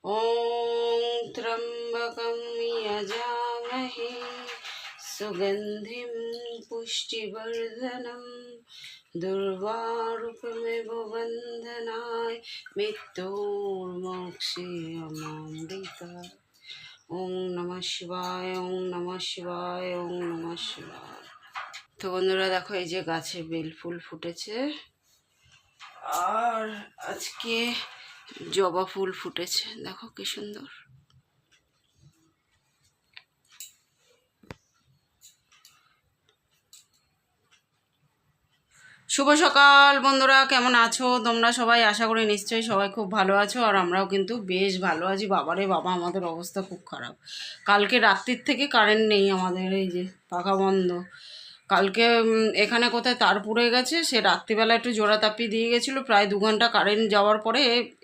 ॐ त्र्यम्बकं यजामहे सुगन्धिं पुष्टिवर्धनं दुर्वारुकमिव वन्दनाय मृत्योर्मोक्षेयमामृता। ओं नमः शिवाय, ओं नमः शिवाय, ओं नमः शिवाय। তো বন্ধুরা দেখো, এই যে গাছে বেল ফুল ফুটেছে আর আজকে জবা ফুল ফুটেছে, দেখো কি সুন্দর। শুভ সকাল বন্ধুরা, কেমন আছো তোমরা সবাই? আশা করি নিশ্চয়ই সবাই খুব ভালো আছো, আর আমরাও কিন্তু বেশ ভালো আছি। বাবারে বাবা, আমাদের অবস্থা খুব খারাপ। কালকে রাত্রির থেকে কারেন্ট নেই আমাদের, এই যে পাখা বন্ধ। কালকে এখানে কোথায় তার পুড়ে গেছে, সে রাত্রিবেলা একটু জোড়া তাপি দিয়ে গেছিলো, প্রায় 2 ঘন্টা কারেন্ট যাওয়ার পরে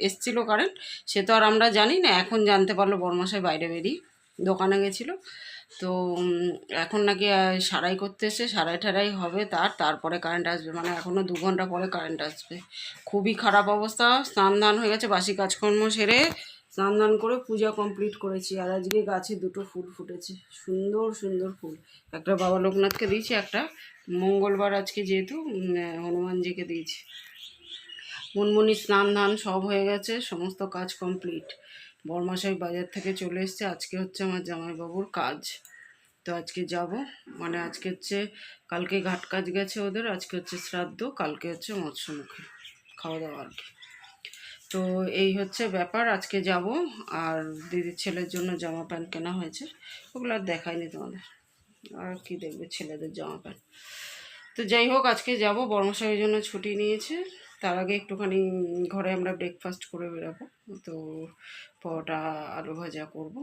এসছিলো কারেন্ট। সে তো আর আমরা জানি না, এখন জানতে পারলো বরমশাই বাইরে বেরিয়ে দোকানে গেছিলো। তো এখন নাকি সারাই করতে এসে সারাই ঠারাই হবে, তারপরে কারেন্ট আসবে, মানে এখনও 2 ঘন্টা পরে কারেন্ট আসবে। খুবই খারাপ অবস্থা। স্নান দান হয়ে গেছে, বাসি কাজকর্ম সেরে স্নান দান করে পূজা কমপ্লিট করেছি। আর আজকে গাছে 2টো ফুল ফুটেছে, সুন্দর সুন্দর ফুল। একটা বাবা লোকনাথকে দিয়েছি, একটা মঙ্গলবার আজকে যেহেতু হনুমানজিকে দিয়েছি। মুনমুনি স্নান ধান সব হয়ে গেছে, সমস্ত কাজ কমপ্লিট। বরমাশাই বাজার থেকে চলে এসছে। আজকে হচ্ছে আমার জামাইবাবুর কাজ, তো আজকে যাব। মানে আজকে হচ্ছে, কালকে ঘাট কাজ গেছে ওদের, আজকে হচ্ছে শ্রাদ্ধ, কালকে হচ্ছে মৎস্যমুখী খাওয়া দাওয়া আর কি। তো এই হচ্ছে ব্যাপার, আজকে যাব। আর দিদির ছেলের জন্য জামা প্যান্ট কেনা হয়েছে, ওগুলো আর দেখায়নি তোমাদের। আর কি দেখবে ছেলেদের জামা প্যান্ট। তো যাই হোক, আজকে যাব। বর্মশাইয়ের জন্য ছুটি নিয়েছে। তার আগে একটুখানি ঘরে আমরা ব্রেকফাস্ট করে বেরোবো। তো পরোটা আলু ভাজা করব,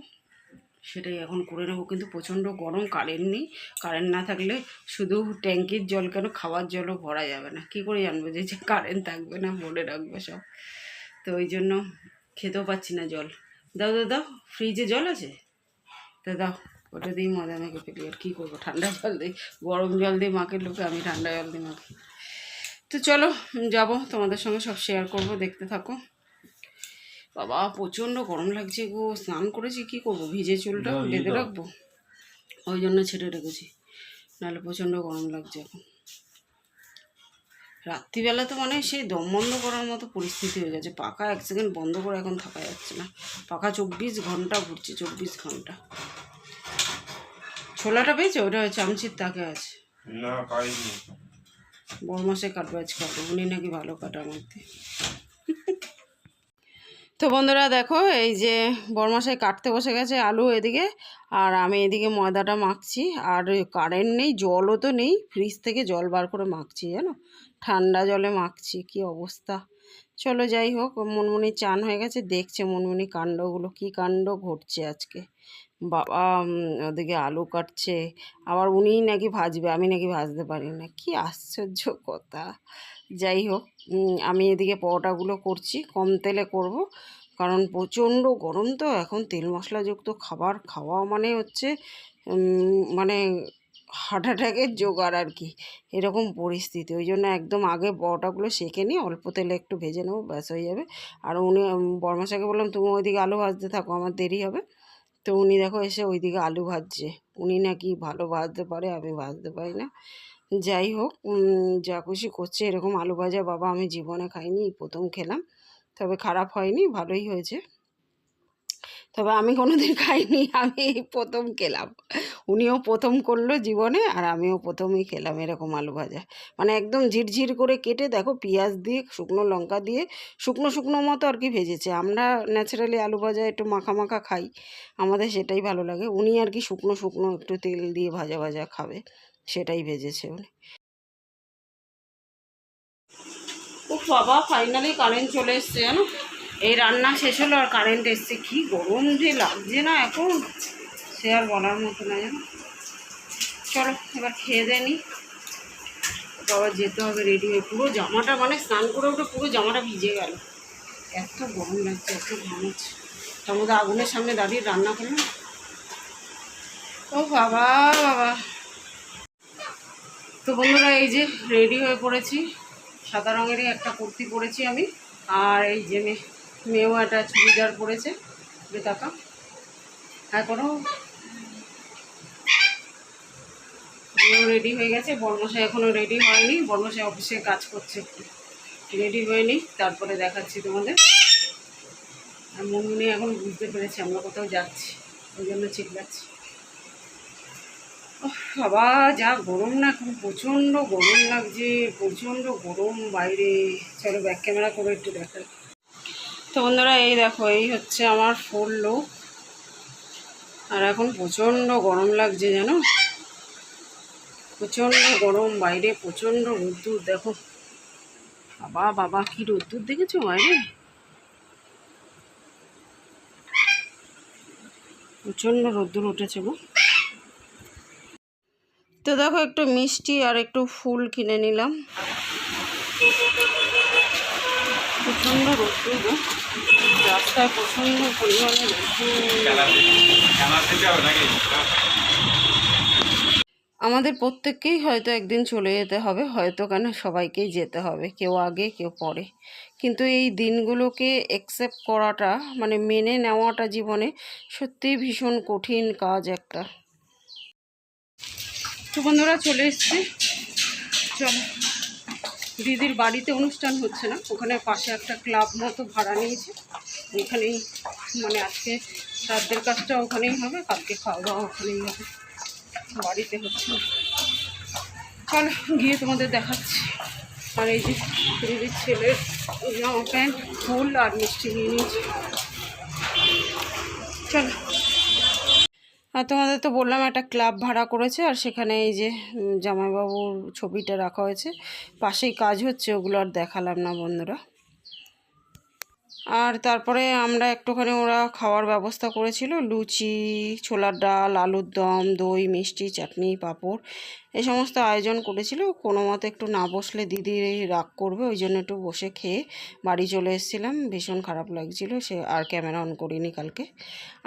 সেটাই এখন করে নেবো। কিন্তু প্রচণ্ড গরম, কারেন্ট নেই। কারেন্ট না থাকলে শুধু ট্যাঙ্কির জল কেন, খাওয়ার জলও ভরা যাবে না। কী করে জানবো যে কারেন্ট থাকবে না? বলে রাখবো সব। তো ওই জন্য খেতেও পাচ্ছি না জল। দাও দাও দাও, ফ্রিজে জল আছে তা দাও, ওটা দিয়েই মজা মেখে ফেলি। আর কী করবো, ঠান্ডা জল দিই, গরম জল দিয়ে মাকে লোকে, আমি ঠান্ডা জল দিয়ে মাখি। তো চলো যাব, তোমাদের সঙ্গে সব শেয়ার করব, দেখতে থাকো। বাবা প্রচণ্ড গরম লাগছে গো। স্নান করেছি, কী করবো, ভিজে চুলটা বেঁধে রাখবো, ওই জন্য ছেড়ে রেখেছি, নাহলে প্রচণ্ড গরম লাগছে এখন। রাত্রিবেলা তো মানে সেই দম বন্ধ করার মতো পরিস্থিতি হয়ে গেছে। পাখা 1 সেকেন্ড বন্ধ করে এখন থাকা যাচ্ছে না। পাখা 24 ঘন্টা ঘুরছে, 24 ঘন্টা। ছোলাটা পেয়েছে, ওটা চামচির তাকে আছে না, পাইনি। বরমাসে কাটবে আজ, কাটবে উনি নাকি ভালো কাটার মধ্যে। তো বন্ধুরা দেখো, এই যে বরমাসাই কাটতে বসে গেছে আলু এদিকে, আর আমি এদিকে ময়দাটা মাখছি। আর কারেন্ট নেই, জলও তো নেই, ফ্রিজ থেকে জল বার করে মাখছি, জানো, ঠান্ডা জলে মাখছি, কি অবস্থা। চলো যাই হোক, মুনমুনি চান হয়ে গেছে, দেখছে মুনমুনি কাণ্ডগুলো, কি কাণ্ড ঘটছে আজকে। বাবা ওদিকে আলু কাটছে, আবার উনিই নাকি ভাজবে, আমি নাকি ভাজতে পারি না, কি আশ্চর্য কথা। যাই হোক, আমি এদিকে পরোটাগুলো করছি, কম তেলে করব, কারণ প্রচণ্ড গরম। তো এখন তেল মশলাযুক্ত খাবার খাওয়া মানে হচ্ছে মানে হার্ট অ্যাটাকের জোগাড় আর কি, এরকম পরিস্থিতি। ওই জন্য একদম আগে পরোটাগুলো সেঁকে নিয়ে অল্প তেলে একটু ভেজে নেবো, ব্যাস হয়ে যাবে। আর উনি, বরমাশাকে বললাম তুমি ওইদিকে আলু ভাজতে থাকো, আমার দেরি হবে। তো উনি দেখো এসে ওইদিকে আলু ভাজছে, উনি নাকি ভালো ভাজতে পারে, আমি ভাজতে পারি না। যাই হোক, যা খুশি করছে। এরকম আলু ভাজা বাবা আমি জীবনে খাইনি, প্রথম খেলাম। তবে খারাপ হয়নি, ভালোই হয়েছে। তবে আমি কোনোদিন খাইনি, আমি প্রথম খেলাম। উনিও প্রথম করলো জীবনে, আর আমিও প্রথমই খেলাম এরকম আলু ভাজা। মানে একদম ঝিরঝির করে কেটে দেখো, পেঁয়াজ দিয়ে শুকনো লঙ্কা দিয়ে শুকনো শুকনো মতো আর কি ভেজেছে। আমরা ন্যাচারালি আলু ভাজা একটু মাখা মাখা খাই, আমাদের সেটাই ভালো লাগে। উনি আর কি শুকনো শুকনো একটু তেল দিয়ে ভাজা ভাজা খাবে, সেটাই ভেজেছে উনি। ও বাবা, ফাইনালি কারেন্ট চলে এসছে জানো। এই রান্না শেষ হলো আর কারেন্ট এসছে, কি গরম যে লাগছে না এখন, সে আর বলার মতো না জানো। চলো এবার খেয়ে দিয়ে নি, বাবা যেতে হবে রেডি হয়ে। পুরো জামাটা, মানে স্নান করে উঠে পুরো জামাটা ভিজে গেল, এত গরম লাগছে, এত ঘামাচ্ছে। তার মধ্যে আগুনের সামনে দাঁড়িয়ে রান্না করলাম। ও বাবা বাবা। তো বন্ধুরা এই যে রেডি হয়ে পড়েছি, সাদা রঙেরই একটা কুর্তি পরেছি আমি, আর এই যে মেয়েও একটা চুড়িদার পরেছে। টাকা এখনো রেডি হয়ে গেছে, বর্মশাই এখনো রেডি হয়নি, বর্মশাই অফিসে কাজ করছে, রেডি হয়নি। তারপরে দেখাচ্ছি তোমাদের। আর মনে এখন বুঝতে পেরেছি আমরা কোথাও যাচ্ছি, ওই জন্য চিল্লাচ্ছি। বাবা যা গরম না, এখন প্রচণ্ড গরম লাগছে, প্রচণ্ড গরম বাইরে। চলো ব্যাক ক্যামেরা করে একটু দেখাই। তো বন্ধুরা এই দেখো, এই হচ্ছে আমার ফুল লুক। আর এখন প্রচণ্ড গরম লাগছে জানো, প্রচণ্ড গরম বাইরে, প্রচণ্ড রোদ্দুর। দেখো বাবা বাবা কি রোদ্দুর দেখেছো বাইরে, প্রচণ্ড রোদ্দুর উঠেছে গো। তো দেখো একটু মিষ্টি আর একটু ফুল কিনে নিলাম, প্রচণ্ড রোদ্দুর গো, রাস্তায় প্রচণ্ড পরিমাণে আমাদের প্রত্যেককেই হয়তো একদিন চলে যেতে হবে, হয়তো কেন সবাইকেই যেতে হবে, কেউ আগে কেউ পরে। কিন্তু এই দিনগুলোকে অ্যাকসেপ্ট করাটা মানে মেনে নেওয়াটা জীবনে সত্যিই ভীষণ কঠিন কাজ একটা। তো বন্ধুরা চলে এসছি, চলো। দিদির বাড়িতে অনুষ্ঠান হচ্ছে না, ওখানে পাশে একটা ক্লাব মতো ভাড়া নিয়েছে, ওইখানেই মানে আজকে রাতের কাজটা ওখানেই হবে, কালকে খাওয়া দাওয়া ওখানেই হবে, বাড়িতে হচ্ছে না। চলো গিয়ে তোমাদের দেখাচ্ছি। আর এই যে দিদির ছেলের জামা প্যান্ট, ফুল আর মিষ্টি নিয়ে নিয়েছি, চলো। আর তোমাদের তো বললাম একটা ক্লাব ভাড়া করেছে, আর সেখানে এই যে জামাইবাবুর ছবিটা রাখা হয়েছে, পাশেই কাজ হচ্ছে, ওগুলো আর দেখালাম না বন্ধুরা। আর তারপরে আমরা একটুখানি, ওরা খাওয়ার ব্যবস্থা করেছিল, লুচি, ছোলার ডাল, আলুর দম, দই, মিষ্টি, চাটনি, পাঁপড়, এই সমস্ত আয়োজন করেছিল। কোনো মতে একটু না বসলে দিদি রাগ করবে, ওই জন্য একটু বসে খেয়ে বাড়ি চলে এসেছিলাম, ভীষণ খারাপ লাগছিল সে, আর ক্যামেরা অন করিনি কালকে।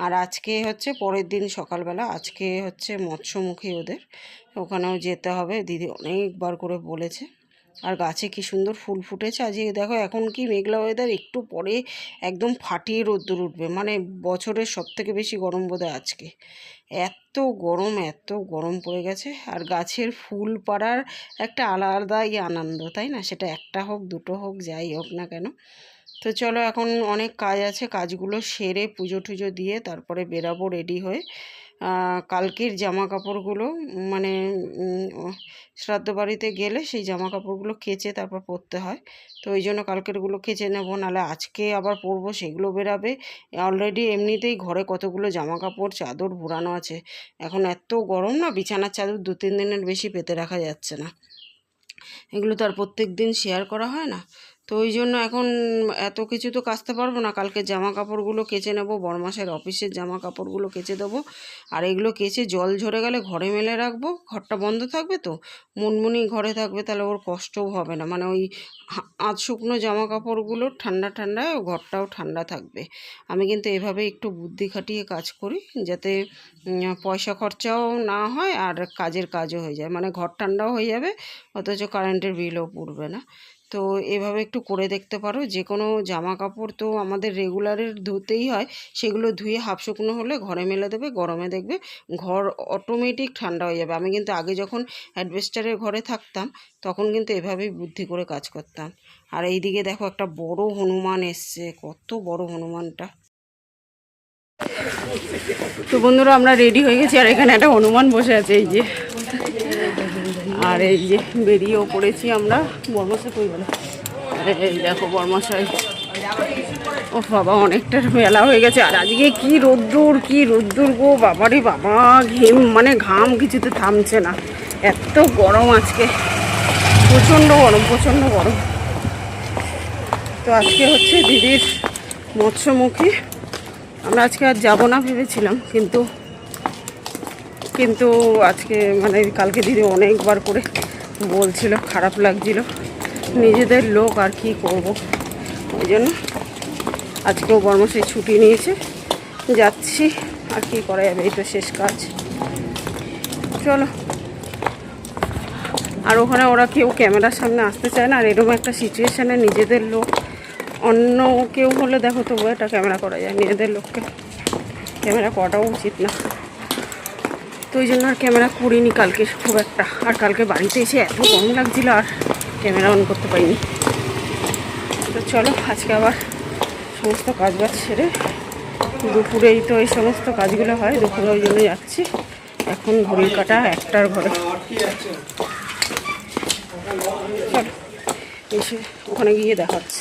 আর আজকে হচ্ছে পরের দিন সকালবেলা, আজকে হচ্ছে মৎস্যমুখী ওদের, ওখানেও যেতে হবে, দিদি অনেকবার করে বলেছে। আর গাছে কি সুন্দর ফুল ফুটেছে আজকে, দেখো এখন কি মেঘলা ওয়েদার, একটু পরে একদম ফাটিয়ে রোদ্দুর উঠবে, মানে বছরের সবথেকে বেশি গরম বোধহয় আজকে, এত গরম, এত গরম পড়ে গেছে। আর গাছের ফুল পাড়ার একটা আলাদাই আনন্দ, তাই না? সেটা একটা হোক দুটো হোক যাই হোক না কেন। তো চলো এখন অনেক কাজ আছে, কাজগুলো সেরে পুজো টুজো দিয়ে তারপরে বেরাবো রেডি হয়ে। কালকের জামা কাপড়গুলো মানে শ্রাদ্ধ বাড়িতে গেলে সেই জামা কাপড়গুলো কেচে তারপর পরতে হয়, তো ওই জন্য কালকেরগুলো কেচে নেবো, নাহলে আজকে আবার পরবো, সেগুলো বেরাবে। অলরেডি এমনিতেই ঘরে কতগুলো জামা কাপড় চাদর ভরানো আছে, এখন এত গরম না, বিছানার চাদর 2-3 দিনের বেশি পেতে রাখা যাচ্ছে না, এগুলো তো আর প্রত্যেক দিন শেয়ার করা হয় না। তো ওই জন্য এখন এত কিছু তো কাচতে পারবো না, কালকে জামা কাপড়গুলো কেচে নেবো, বড়মাসের অফিসের জামা কাপড়গুলো কেচে দেবো। আর এগুলো কেচে জল ঝরে গেলে ঘরে মেলে রাখবো, ঘরটা বন্ধ থাকবে, তো মুনমুনি ঘরে থাকবে, তাহলে ওর কষ্টও হবে না, মানে ওই আধ শুকনো জামা কাপড়গুলো ঠান্ডা ঠান্ডায় ঘরটাও ঠান্ডা থাকবে। আমি কিন্তু এভাবে একটু বুদ্ধি খাটিয়ে কাজ করি, যাতে পয়সা খরচাও না হয় আর কাজের কাজও হয়ে যায়, মানে ঘর ঠান্ডাও হয়ে যাবে, অথচ কারেন্টের বিলও পড়বে না। তো এভাবে একটু করে দেখতে পারো। যে কোনো জামা কাপড় তো আমাদের রেগুলারের ধুতেই হয়, সেগুলো ধুয়ে হাফ শুকনো হলে ঘরে মেলে দেবে, গরমে দেখবে ঘর অটোমেটিক ঠান্ডা হয়ে যাবে। আমি কিন্তু আগে যখন অ্যাডভেস্টারের ঘরে থাকতাম তখন কিন্তু এভাবেই বুদ্ধি করে কাজ করতাম। আর এইদিকে দেখো একটা বড় হনুমান এসছে, কত বড় হনুমানটা। তো বন্ধুরা আমরা রেডি হয়ে গেছি, আর এখানে একটা হনুমান বসে আছে এই যে, আর এই যে বেরিয়েও পড়েছি আমরা। বর্মশাই কই গেল? এই দেখো বর্মশাই, ও বাবা অনেকটা মেলা হয়ে গেছে। আর আজকে কি রোদ্দুর, কি রোদ্দুর গো, বাবারে বাবা, ঘেম মানে ঘাম কিছুতে থামছে না, এত গরম আজকে, প্রচণ্ড গরম, প্রচণ্ড গরম। তো আজকে হচ্ছে দিদির মৎস্যমুখী, আমরা আজকে আর যাবো না ভেবেছিলাম, কিন্তু আজকে মানে কালকে দিদি অনেকবার করে বলছিল, খারাপ লাগছিল, নিজেদের লোক আর কি করব, ওই জন্য আজকেও বর্মশাই ছুটি নিয়েছে, যাচ্ছি, আর কি করা যাবে, এই তো শেষ কাজ, চলো। আর ওখানে ওরা কেউ ক্যামেরার সামনে আসতে চায় না, আর এরকম একটা সিচুয়েশানে নিজেদের লোক অন্য কেউ হলে দেখো তবু এটা ক্যামেরা করা যায়, মেয়েদের লোককে ক্যামেরা করাটাও উচিত না। তো ওই জন্য আর ক্যামেরা করিনি কালকে খুব একটা। আর কালকে বাড়িতে এসে এত কম লাগছিল আর ক্যামেরা অন করতে পারিনি। তো চলো আজকে আবার সমস্ত কাজ বাজ সেরে, দুপুরেই তো এই সমস্ত কাজগুলো হয়, দুপুরে ওই জন্য যাচ্ছি। এখন ঘড়ির কাটা 1টার ঘরে। চলো এসে ওখানে গিয়ে দেখাচ্ছি।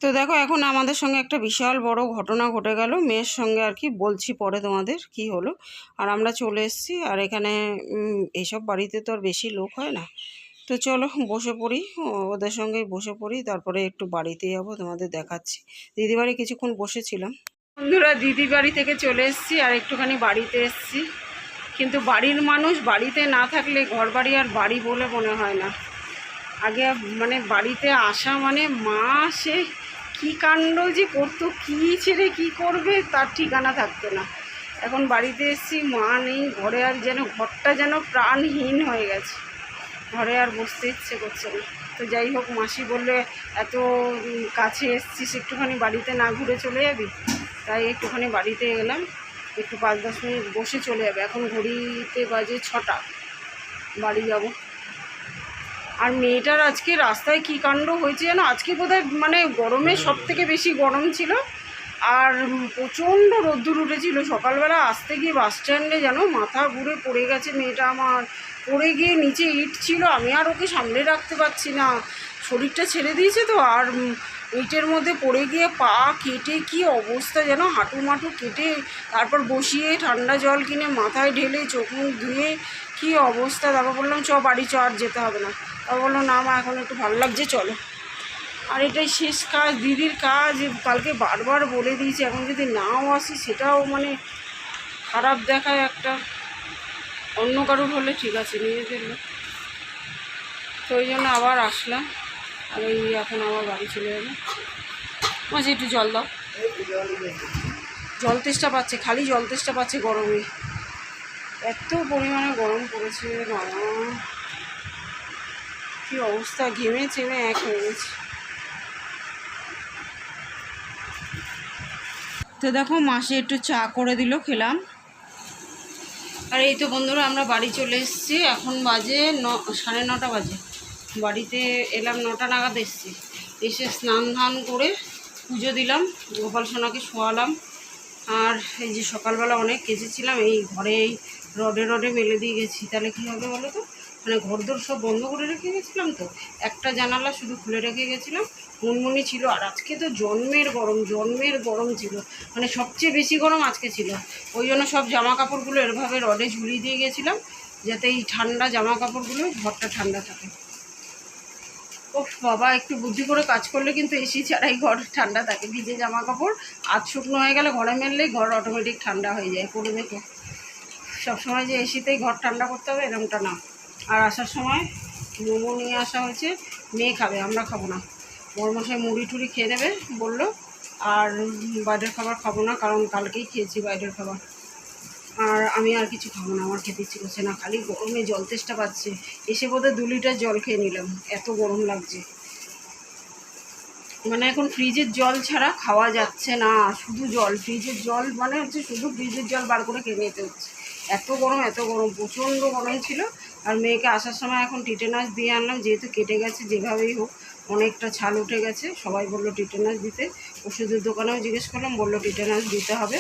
তো দেখো এখন আমাদের সঙ্গে একটা বিশাল বড় ঘটনা ঘটে গেল মেয়ের সঙ্গে আর কি, বলছি পরে তোমাদের কি হলো। আর আমরা চলে এসেছি। আর এখানে এইসব বাড়িতে তো আর বেশি লোক হয় না। তো চলো বসে পড়ি, ওদের সঙ্গেই বসে পড়ি, তারপরে একটু বাড়িতে যাবো, তোমাদের দেখাচ্ছি। দিদি বাড়ি কিছুক্ষণ বসেছিলাম। বন্ধুরা দিদি বাড়ি থেকে চলে এসেছি আর একটুখানি বাড়িতে এসেছি। কিন্তু বাড়ির মানুষ বাড়িতে না থাকলে ঘর বাড়ি আর বাড়ি বলে মনে হয় না। আগে মানে বাড়িতে আসা মানে মা সে কী কাণ্ড যে করতো, কী ছেড়ে কী করবে তার ঠিকানা থাকতো না। এখন বাড়িতে এসেছি, মা নেই ঘরে, আর যেন ঘরটা যেন প্রাণহীন হয়ে গেছে, ঘরে আর বসতে ইচ্ছে করছে না। তো যাই হোক, মাসি বললে এত কাছে এসছিস একটুখানি বাড়িতে না ঘুরে চলে যাবি, তাই একটুখানি বাড়িতে এলাম। একটু 5-10 মিনিট বসে চলে যাবে। এখন ঘড়িতে বাজে 6টা, বাড়ি যাব। আর মেয়েটার আজকে রাস্তায় কী কাণ্ড হয়েছে যেন, আজকে বোধহয় মানে গরমে সব থেকে বেশি গরম ছিল, আর প্রচণ্ড রোদ্দুর উঠেছিল। সকালবেলা আসতে গিয়ে বাস স্ট্যান্ডে যেন মাথা ঘুরে পড়ে গেছে মেয়েটা আমার, পড়ে গিয়ে নিচে ইট ছিল, আমি আর ওকে সামলে রাখতে পারছি না, শরীরটা ছেড়ে দিয়েছে তো। আর ইটের মধ্যে পড়ে গিয়ে পা কেটে কি অবস্থা যেন, হাঁটু মাটু কেটে, তারপর বসিয়ে ঠান্ডা জল কিনে মাথায় ঢেলে চোখ মুখ ধুয়ে কী অবস্থা। তারপর বললাম চ বাড়ি চ, আর যেতে হবে না। তারপর বললো না মা এখন একটু ভালো লাগছে চলো। আর এটাই শেষ কাজ, দিদির কাজ। কালকে বারবার বলে দিয়েছি, এখন যদি নাও আসি সেটাও মানে খারাপ দেখায় একটা। অন্য কারোর হলে ঠিক আছে, নিজেদের লোক। তো ওই জন্য আবার আসলাম। আর এই এখন আবার বাড়ি চলে যাবে। মাঝে একটু জল দাও, জল তেষ্টা পাচ্ছে, খালি জল তেষ্টা পাচ্ছে গরমে। এত পরিমাণে গরম পড়েছে বাবা, কী অবস্থা, ঘেমে চেমে এক হয়ে গেছে। তো দেখো মাসে একটু চা করে দিল, খেলাম। আর এই তো বন্ধুরা আমরা বাড়ি চলে এসেছি। এখন বাজে 9:30 বাজে। বাড়িতে এলাম 9টা নাগাদ এসেছি। এসে স্নান ধান করে পুজো দিলাম, গোপাল সোনাকে শোয়ালাম। আর এই যে সকালবেলা অনেক কেচেছিলাম, এই ঘরে এই রডে মেলে দিয়ে গেছি। তাহলে কী হবে বলো তো, মানে ঘরদোর সব বন্ধ করে রেখে গেছিলাম, তো একটা জানালা শুধু খুলে রেখে গেছিলাম। মুনমুনি ছিল। আর আজকে তো জন্মের গরম ছিল, মানে সবচেয়ে বেশি গরম আজকে ছিল। ওই জন্য সব জামা কাপড়গুলো এরভাবে রডে ঝুলিয়ে দিয়ে গেছিলাম, যাতে এই ঠান্ডা জামা কাপড়গুলো ঘরটা ঠান্ডা থাকে। ও বাবা, একটু বুদ্ধি করে কাজ করলে কিন্তু এসি ছাড়াই ঘর ঠান্ডা থাকে। ভিজে জামা কাপড় আধ শুকনো হয়ে গেলে ঘরে মেললেই ঘর অটোমেটিক ঠান্ডা হয়ে যায়। করে দেখো, সবসময় যে এসিতেই ঘর ঠান্ডা করতে হবে এরকমটা না। আর আসার সময় মোমো নিয়ে আসা হয়েছে, মেয়ে খাবে, আমরা খাবো না। বড়মশাই মুড়ি টুড়ি খেয়ে নেবে বললো। আর বাইরের খাবার খাবো না, কারণ কালকেই খেয়েছি বাইরের খাবার। আর আমি আর কিছু খাবো না, আমার খেতে ইচ্ছে করছে না, খালি গরমে জল তেষ্টা পাচ্ছে। এসে বোধহয় 2 লিটার জল খেয়ে নিলাম, এত গরম লাগছে। মানে এখন ফ্রিজের জল ছাড়া খাওয়া যাচ্ছে না, শুধু জল, ফ্রিজের জল মানে হচ্ছে শুধু ফ্রিজের জল বার করে খেয়ে নিতে হচ্ছে। এত গরম প্রচণ্ড গরম ছিল। আর মেয়েকে আসার সময় এখন টিটেনাস দিয়ে আনলাম, যেহেতু কেটে গেছে যেভাবেই হোক, অনেকটা ছাল উঠে গেছে। সবাই বললো টিটেনাস দিতে, ওষুধের দোকানেও জিজ্ঞেস করলাম, বললো টিটেনাস দিতে হবে।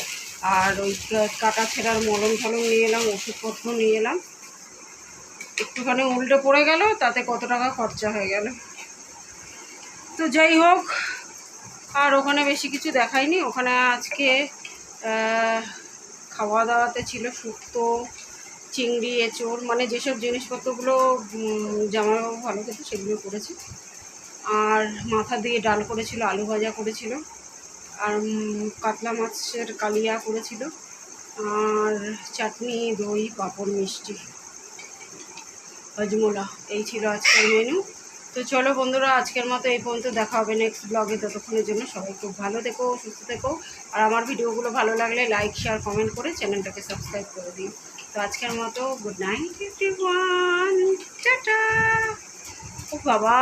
আর ওই কাটা ছেঁড়ার মলম টলম নিয়ে এলাম, ওষুধপত্র নিয়ে এলাম। একটুখানি উল্টে পড়ে গেল, তাতে কত টাকা খরচা হয়ে গেল। তো যাই হোক, আর ওখানে বেশি কিছু দেখাইনি। ওখানে আজকে খাওয়া দাওয়াতে ছিল শুক্তো, চিংড়ি, এঁচোড়, মানে যেসব জিনিসপত্রগুলো জামাইবাবু ভালো খেতে সেগুলো করেছে। আর মাথা দিয়ে ডাল করেছিল, আলু ভাজা করেছিল, আর কাতলা মাছের কালিয়া করেছিল, আর চাটনি, দই, পাঁপড়, মিষ্টি, হজমোলা। এই ছিল আজকের মেনু। তো চলো বন্ধুরা, আজকের মতো এই পর্যন্ত, দেখা হবে নেক্সট ব্লগে। ততক্ষণের জন্য সবাই খুব ভালো থেকো, সুস্থ থেকো। আর আমার ভিডিওগুলো ভালো লাগলে লাইক, শেয়ার, কমেন্ট করে চ্যানেলটাকে সাবস্ক্রাইব করে দিও। তো আজকের মতো গুড নাইট এভরিওয়ান, টাটা। ও বাবা,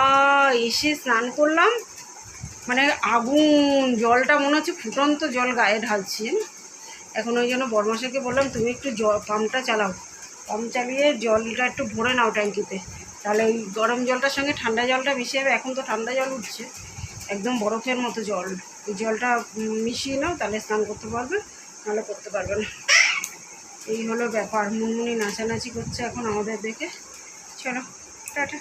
এসে স্নান করলাম, মানে আগুন, জলটা মনে হচ্ছে ফুটন্ত জল গায়ে ঢালছি। এখন ওই জন্য বড়মশাইকে বললাম তুমি একটু পাম্পটা চালাও, পাম্প চালিয়ে জলটা একটু ভরে নাও ট্যাঙ্কিতে, তাহলে ওই গরম জলটার সঙ্গে ঠান্ডা জলটা মিশিয়ে যাবে। এখন তো ঠান্ডা জল উঠছে, একদম বরফের মতো জল, ওই জলটা মিশিয়ে নাও, তাহলে স্নান করতে পারবে, নাহলে করতে পারবে না। এই হলো ব্যাপার। মুনমুনি নাচানাচি করছে এখন আমাদের দেখে। চলো টাটা।